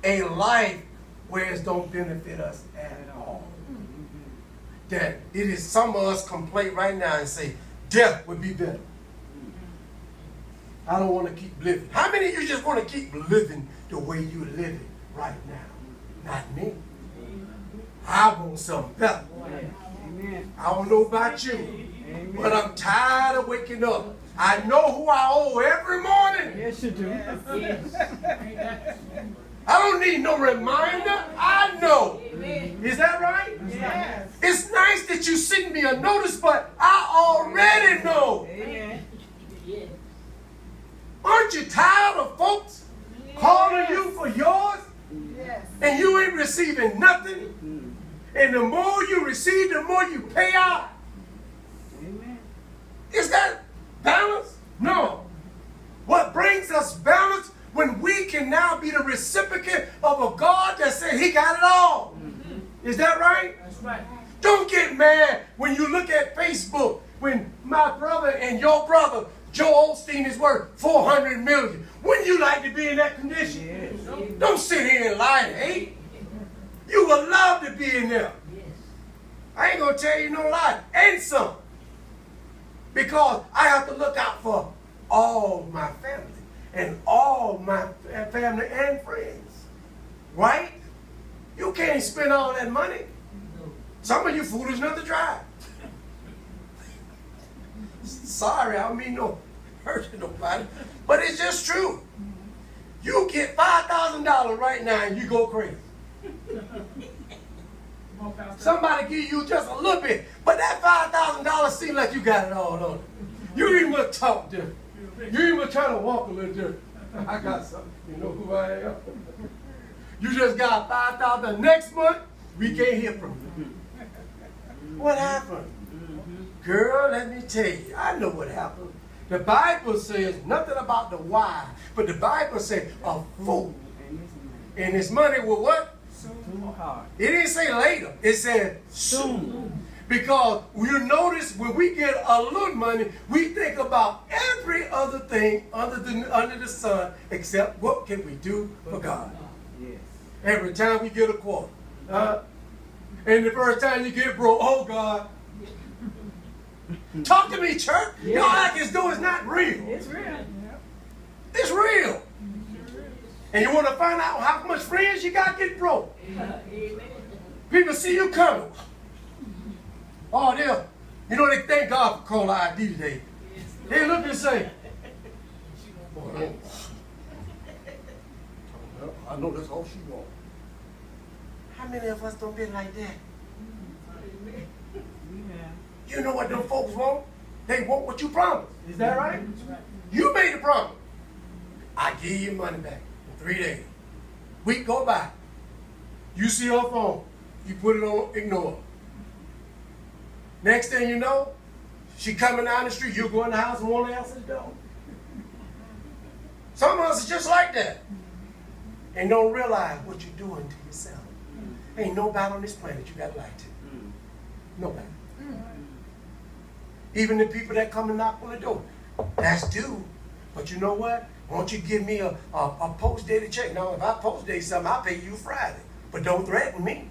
a life where it don't benefit us at all. That it is some of us complain right now and say, death would be better. I don't want to keep living. How many of you just want to keep living the way you're living right now? Not me. I want something better. I don't know about you, but I'm tired of waking up. I know who I owe every morning. Yes, you do. I don't need no reminder. I know. Is that right? Yes. It's nice that you send me a notice, but I already know. Amen. Aren't you tired of folks calling you for yours? Yes. And you ain't receiving nothing? And the more you receive, the more you pay out. Amen. Is that balance? No. What brings us balance when we can now be the recipient of a God that said he got it all. Is that right? That's right. Don't get mad when you look at Facebook when my brother and your brother, Joel Osteen, is worth $400 million. Wouldn't you like to be in that condition? Yes. Don't sit here and lie and hate. You would love to be in there. I ain't going to tell you no lie. And some. Because I have to look out for all my family. And all my family and friends. Right? You can't spend all that money. Some of you foolish enough to drive. Sorry, I don't mean no hurt to nobody. But it's just true. You get $5,000 right now and you go crazy. Somebody give you just a little bit, but that $5,000 seems like you got it all on it. You even must talk different. You even try to walk a little different. I got something. You know who I am? You just got $5,000. Next month, we can't hear from you. What happened? Girl, let me tell you. I know what happened. The Bible says nothing about the why, but the Bible says a fool. And his money will what? It didn't say later. It said soon. Because you notice when we get a little money, we think about every other thing under the sun except what can we do for God. Yes. Every time we get a quarter. And the first time you get broke, oh God. Talk to me, church. Yeah. Y'all act as though it's not real. It's real. It's real. And you want to find out how much friends you got, get broke. People see you coming. Oh, they thank God for caller ID today. They look and say, boy, I know that's all she wants. How many of us don't be like that? You know what them folks want? They want what you promised. Is that right? You made the promise. I give you money back in 3 days. Week go by. You see her phone. You put it on ignore. Next thing you know, she coming down the street. You go in the house and won't answer the door. Some of us are just like that. And don't realize what you're doing to yourself. Ain't nobody on this planet you got to lie to. Nobody. Even the people that come and knock on the door. That's due. But you know what? Won't you give me a post-dated check? Now, if I post-date something, I'll pay you Friday. But don't threaten me.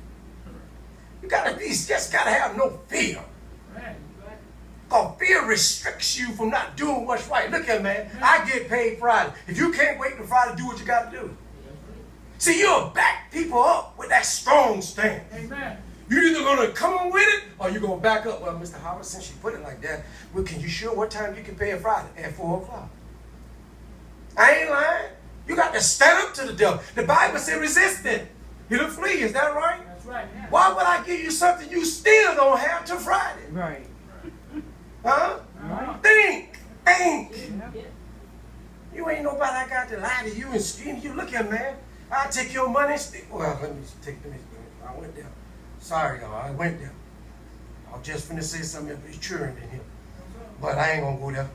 You just gotta have no fear. Because fear restricts you from not doing what's right. Look at man, I get paid Friday. If you can't wait till Friday, do what you gotta do. See, you'll back people up with that strong stance. Amen. You're either going to come on with it or you're going to back up. Well, Mr. Howard, since she put it like that, well, can you sure what time you can pay a Friday? At 4 o'clock. I ain't lying. You got to stand up to the devil. The Bible says resist it. He'll flee. Is that right? That's right. Yeah. Why would I give you something you still don't have till Friday? Right. Huh? Right. Think. Yeah. You ain't nobody I got to lie to you and scheme you. Look at man. I'll take your money and steal. Well, let me take this. I went there. Sorry, y'all. I went there. I was just finna say something maturing in here. But I ain't gonna go there.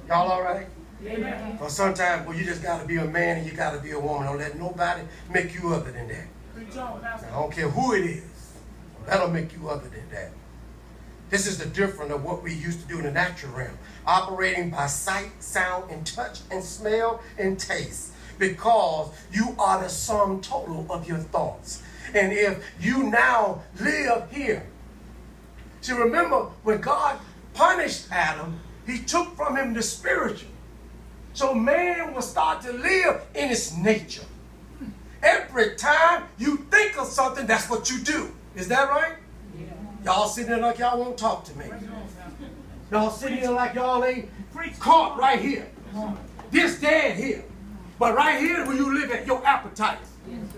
Y'all all right? Amen. Because sometimes, well, you just got to be a man and you got to be a woman. Don't let nobody make you other than that. Now, I don't care who it is. That'll make you other than that. This is the difference of what we used to do in the natural realm. Operating by sight, sound, and touch, and smell, and taste. because you are the sum total of your thoughts. And if you now live here, see, remember when God punished Adam, he took from him the spiritual. So man will start to live in his nature. Every time you think of something, that's what you do. Is that right? Yeah. Y'all sitting there like y'all won't talk to me. Y'all sitting there like y'all ain't caught right here. This dead here. But right here is where you live at your appetite.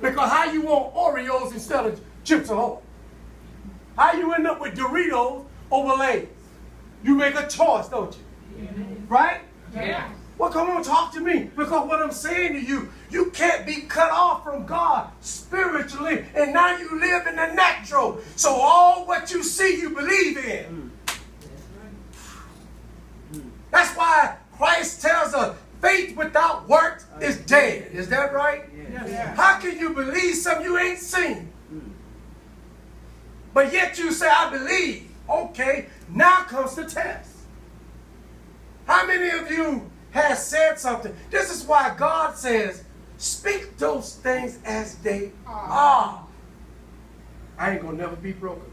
Because how you want Oreos instead of Chips Ahoy? How you end up with Doritos over Lay's? You make a choice, don't you? Right? Yeah. Well, come on, talk to me. Because what I'm saying to you, you can't be cut off from God spiritually, and now you live in the natural. So all what you see, you believe in. That's why Christ tells us faith without works is dead. Is that right? Yeah. How can you believe something you ain't seen? But yet you say, I believe. Okay, now comes the test. How many of you has said something? This is why God says, speak those things as they are. I ain't going to never be broken.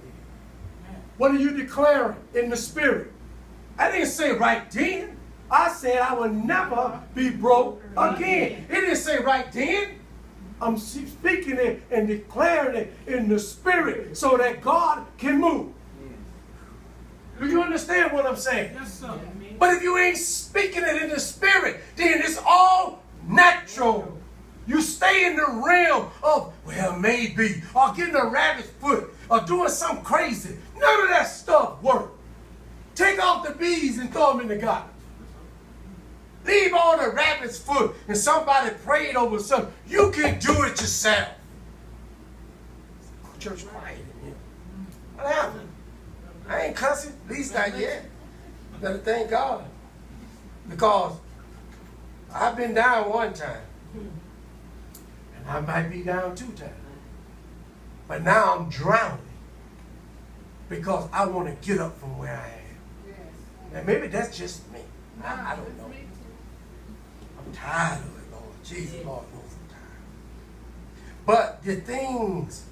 What are you declaring in the spirit? I didn't say right then. I said I will never be broke again. It didn't say right then. I'm speaking it and declaring it in the spirit so that God can move. Do you understand what I'm saying? Yes, sir. But if you ain't speaking it in the spirit, then it's all natural. You stay in the realm of, well, maybe, or getting a rabbit's foot, or doing something crazy. None of that stuff works. Take off the bees and throw them in the garbage. Leave all the rabbit's foot and somebody prayed over something. You can do it yourself. Church quiet in here. What happened? I ain't cussing, at least not yet. Better thank God. Because I've been down one time. And I might be down 2 times. But now I'm drowning. Because I want to get up from where I am. And maybe that's just me. I don't know. I'm tired of it, Lord. Jesus, Lord knows I'm tired. But the things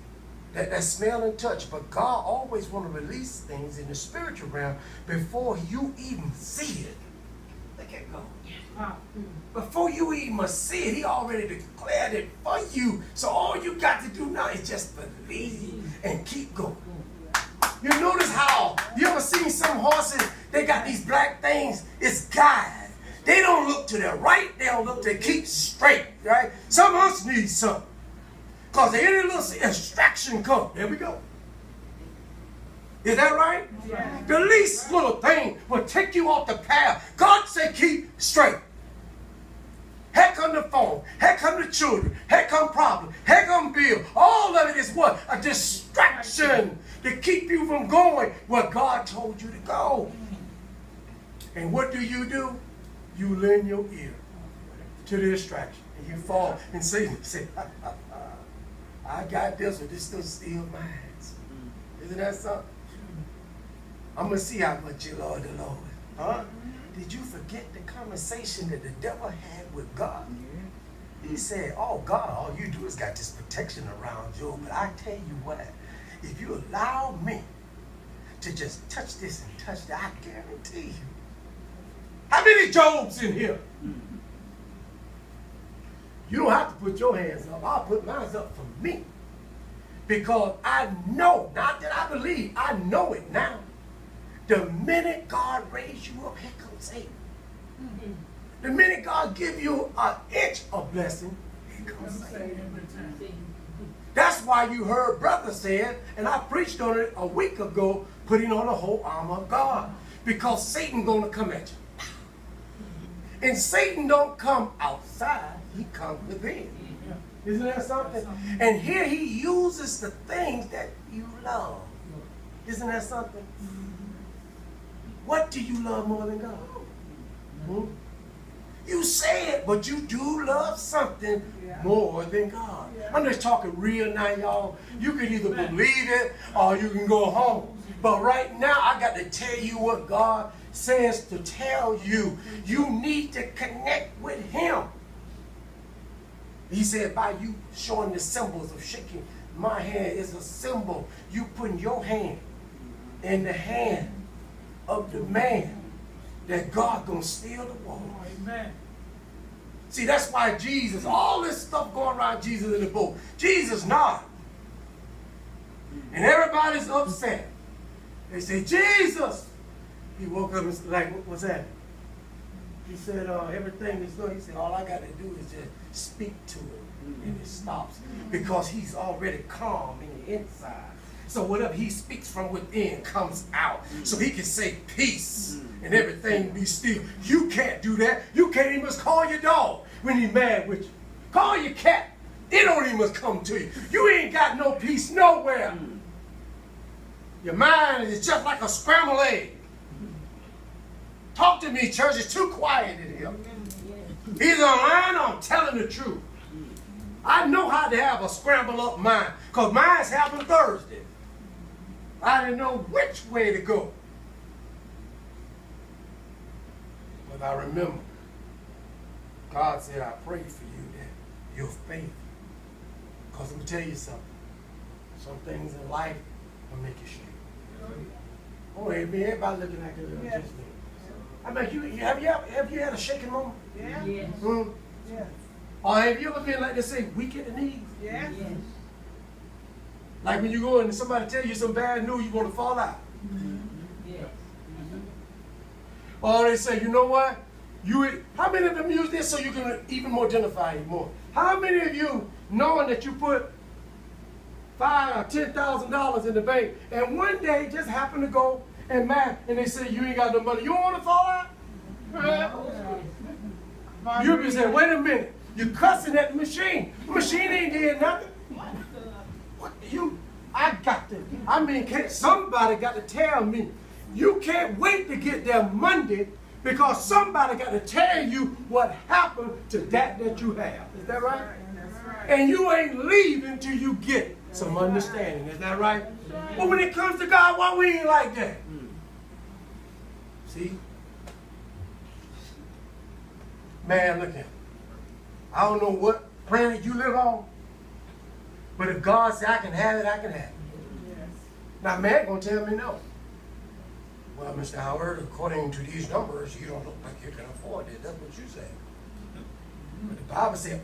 that smell and touch, but God always want to release things in the spiritual realm before you even see it. Look at God. Before you even must see it, he already declared it for you. So all you got to do now is just believe and keep going. You notice how, you ever seen some horses, they got these black things, it's guide. They don't look to the right, they don't look to keep straight, right? Some of us need something. Because any little distraction comes. There we go. Is that right? Yeah. The least little thing will take you off the path. God said keep straight. Here come the phone. Here come the children. Here come problems. Here come bill. All of it is what? A distraction to keep you from going where God told you to go. And what do? You lend your ear to the distraction. And you fall and say, I got this, but this still steal my hands. Isn't that something? I'm going to see how much you love the Lord. Huh? Did you forget the conversation that the devil had with God? He said, oh, God, all you do is got this protection around you. But I tell you what, if you allow me to just touch this and touch that, I guarantee you. How many Jobs in here? You don't have to put your hands up. I'll put mine up for me. Because I know, not that I believe, I know it now. The minute God raised you up, here comes Satan. The minute God give you an inch of blessing, here comes Satan. That's why you heard brother said, and I preached on it a week ago, putting on the whole armor of God. Because Satan's going to come at you. And Satan don't come outside, he comes within. Isn't that something? And here he uses the things that you love. Isn't that something? What do you love more than God? You say it, but you do love something more than God. I'm just talking real now, y'all. You can either believe it or you can go home. But right now, I got to tell you what God says to tell you. You need to connect with him. He said, by you showing the symbols of shaking my hand is a symbol. You putting your hand in the hand of the man that God gonna steal the water. Amen. See, that's why Jesus, all this stuff going around Jesus in the boat. Jesus not. And everybody's upset. They say, Jesus. He woke up and was like, what's that? He said, everything is good. He said, all I got to do is just speak to him. And it stops. Because he's already calm in the inside. So whatever he speaks from within comes out. So he can say peace and everything be still. You can't do that. You can't even call your dog when he's mad with you. Call your cat. It don't even come to you. You ain't got no peace nowhere. Your mind is just like a scrambled egg. Talk to me, church. It's too quiet in here. He's lying or I'm telling the truth. I know how to have a scrambled up mind because mine's happened Thursday. I didn't know which way to go. But I remember God said, I pray for you that your faith. Because let me tell you something. Some things in life will make you shake. Oh, everybody looking at it. Yes. Just me. I mean, have you had a shaking moment? Yeah. Yes. Yes. Or have you ever been like they say, weak at the knees? Yes. Yes. Like when you go and somebody tell you some bad news, you want to fall out. Yes. Or they say, you know what? How many of them use this so you can even more identify it more? How many of you, knowing that you put $5,000 or $10,000 in the bank, and one day just happen to go and they say you ain't got no money, you don't want to fall out? You be saying, wait a minute, you cussing at the machine. The machine ain't did nothing. Somebody got to tell me. You can't wait to get there Monday because somebody got to tell you what happened to that you have. Is that right? That's right. And you ain't leaving till you get some understanding. Is that right? But when it comes to God, why we ain't like that? See? Man, look here. I don't know what planet you live on, but if God said I can have it, I can have it. Yes. Now, man gonna tell me no. Well, Mr. Howard, according to these numbers, you don't look like you can afford it. That's what you say. But the Bible said,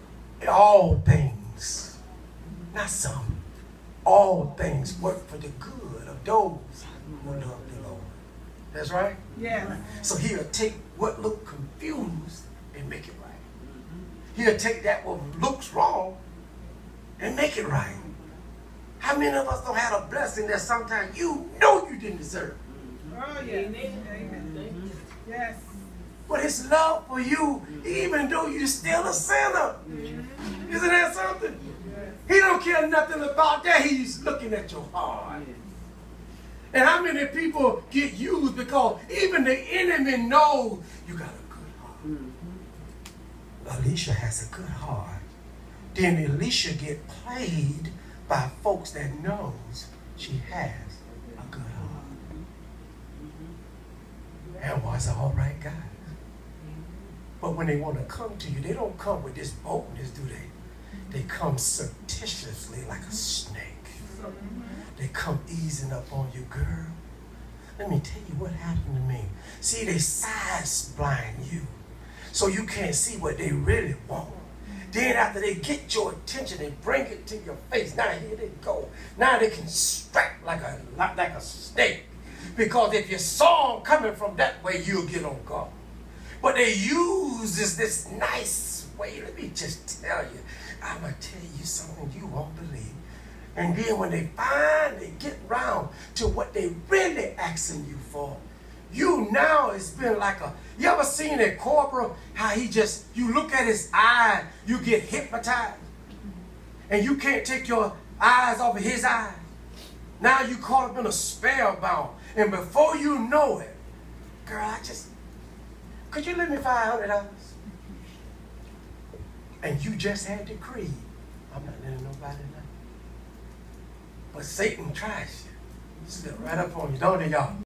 all things, not some, all things work for the good of those who love the Lord. That's right? Yes. So he'll take what look confused and make it right. He'll take that what looks wrong and make it right. How many of us don't have a blessing that sometimes you know you didn't deserve? Oh, yes. Amen. Yes. But his love for you, even though you're still a sinner. Isn't that something? He don't care nothing about that. He's looking at your heart. And how many people get used because even the enemy knows you got a good heart. Alicia has a good heart. Then Alicia get played by folks that knows she has a good heart. And was an all right guy. But when they want to come to you, they don't come with this boldness, do they? They come surreptitiously like a snake. They come easing up on you, girl. Let me tell you what happened to me. See, they size blind you so you can't see what they really want. Then after they get your attention, they bring it to your face. Now here they go. Now they can strike like a snake. Because if you saw them coming from that way, you'll get on guard. But they use this nice way. Let me just tell you. I'm going to tell you something you won't believe. And then when they finally get round to what they really asking you for, you now it's been like you ever seen a corporal, how you look at his eye, you get hypnotized. And you can't take your eyes off of his eyes. Now you caught up in a spellbound. And before you know it, girl, could you lend me $500? And you just had decreed, I'm not letting nobody know. But Satan tries you. Slip right up on you, don't they, y'all?